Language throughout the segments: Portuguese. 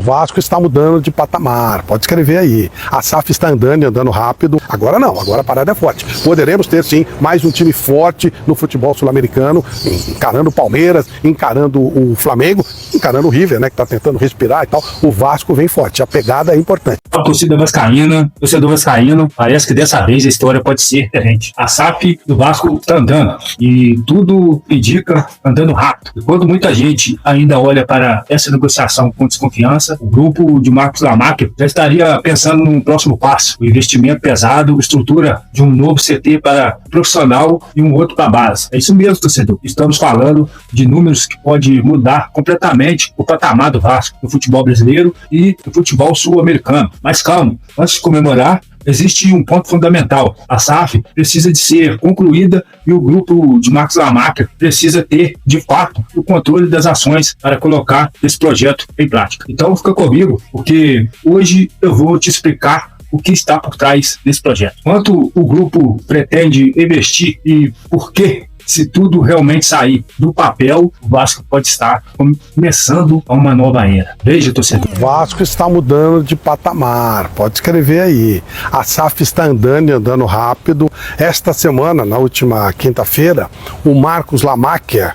Vasco está mudando de patamar, pode escrever aí. A SAF está andando e andando rápido. Agora não, agora a parada é forte. Poderemos ter sim mais um time forte no futebol sul-americano, encarando o Palmeiras, encarando o Flamengo, encarando o River, né, que está tentando respirar e tal. O Vasco vem forte, a pegada é importante. A torcida vascaína, torcedor vascaíno, parece que dessa vez a história pode ser diferente. A SAF do Vasco está andando e tudo indica andando rápido. Enquanto muita gente ainda olha para essa negociação com desconfiança, o grupo de Marcos Lamáquia já estaria pensando num próximo passo. O investimento pesado, estrutura de um novo CT para profissional e um outro para base. É isso mesmo, torcedor. Estamos falando de números que pode mudar completamente o patamar do Vasco no futebol brasileiro e no futebol sul-americano. Mas calma, antes de comemorar, existe um ponto fundamental. A SAF precisa de ser concluída e o grupo de Marcos Lamáquia precisa ter, de fato, o controle das ações para colocar esse projeto em prática. Então fica comigo, porque hoje eu vou te explicar o que está por trás desse projeto. Quanto o grupo pretende investir e por que, se tudo realmente sair do papel, o Vasco pode estar começando uma nova era. Veja, torcedor. O Vasco está mudando de patamar, pode escrever aí. A SAF está andando e andando rápido. Esta semana, na última quinta-feira, o Marcos Lamáquia,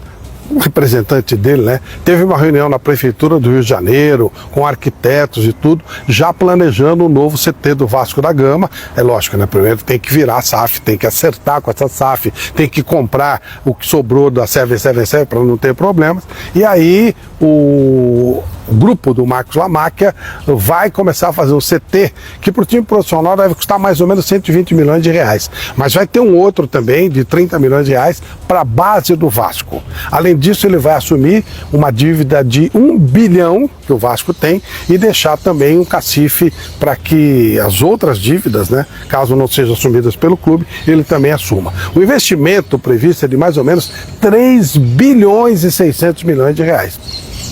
o representante dele, né, teve uma reunião na Prefeitura do Rio de Janeiro, com arquitetos e tudo, já planejando o novo CT do Vasco da Gama. É lógico, né, primeiro tem que virar a SAF, tem que acertar com essa SAF, tem que comprar o que sobrou da 777 para não ter problemas. E aí o grupo do Marcos Lamáquia vai começar a fazer um CT que para o time profissional deve custar mais ou menos 120 milhões de reais. Mas vai ter um outro também de 30 milhões de reais para a base do Vasco. Além disso, ele vai assumir uma dívida de 1 bilhão que o Vasco tem e deixar também um cacife para que as outras dívidas, né, caso não sejam assumidas pelo clube, ele também assuma. O investimento previsto é de mais ou menos 3 bilhões e 600 milhões de reais.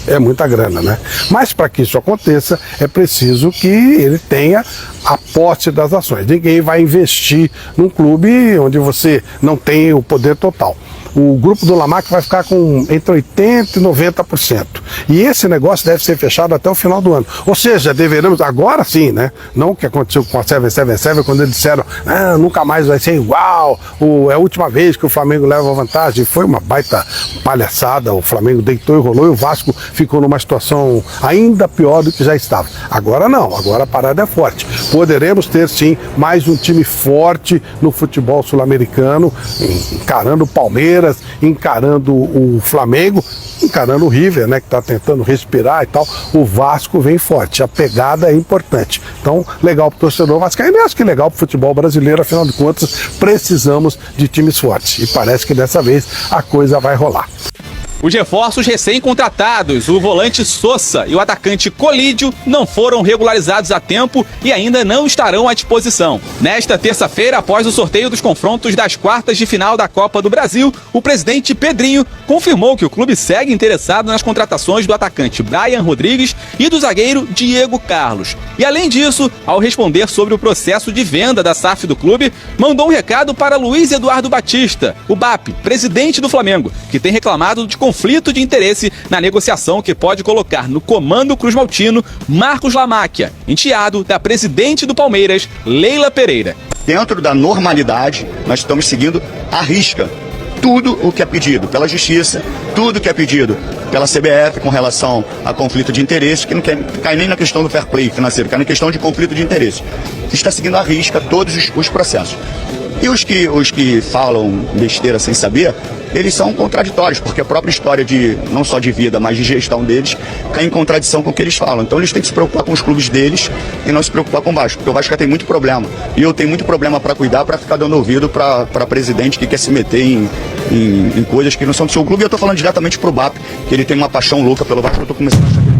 É muita grana, né? Mas para que isso aconteça, é preciso que ele tenha a posse das ações. Ninguém vai investir num clube onde você não tem o poder total. O grupo do Lamáquia vai ficar com entre 80% e 90%. E esse negócio deve ser fechado até o final do ano. Ou seja, deveremos, agora sim, né? Não o que aconteceu com a 777, quando eles disseram, nunca mais vai ser igual, é a última vez que o Flamengo leva vantagem. Foi uma baita palhaçada, o Flamengo deitou e rolou e o Vasco ficou numa situação ainda pior do que já estava. Agora não, agora a parada é forte. Poderemos ter sim mais um time forte no futebol sul-americano, encarando o Palmeiras, encarando o Flamengo, encarando o River, né, que está tentando respirar e tal. O Vasco vem forte, a pegada é importante. Então, legal para o torcedor vascaíno, e acho que legal para o futebol brasileiro, afinal de contas, precisamos de times fortes. E parece que dessa vez a coisa vai rolar. Os reforços recém-contratados, o volante Sosa e o atacante Colídio, não foram regularizados a tempo e ainda não estarão à disposição. Nesta terça-feira, após o sorteio dos confrontos das quartas de final da Copa do Brasil, o presidente Pedrinho confirmou que o clube segue interessado nas contratações do atacante Brian Rodrigues e do zagueiro Diego Carlos. E além disso, ao responder sobre o processo de venda da SAF do clube, mandou um recado para Luiz Eduardo Batista, o BAP, presidente do Flamengo, que tem reclamado de conflito de interesse na negociação que pode colocar no comando cruzmaltino Marcos Lamáquia, enteado da presidente do Palmeiras, Leila Pereira. Dentro da normalidade, nós estamos seguindo à risca tudo o que é pedido pela Justiça, tudo o que é pedido pela CBF com relação a conflito de interesse, que não cai nem na questão do fair play financeiro, cai na questão de conflito de interesse. Está seguindo à risca todos os processos. E os que falam besteira sem saber, eles são contraditórios, porque a própria história não só de vida, mas de gestão deles, cai em contradição com o que eles falam. Então eles têm que se preocupar com os clubes deles e não se preocupar com o Vasco, porque o Vasco tem muito problema. E eu tenho muito problema para cuidar, para ficar dando ouvido para presidente que quer se meter em coisas que não são do seu clube. E eu estou falando diretamente pro BAP, que ele tem uma paixão louca pelo Vasco, eu estou começando a achar.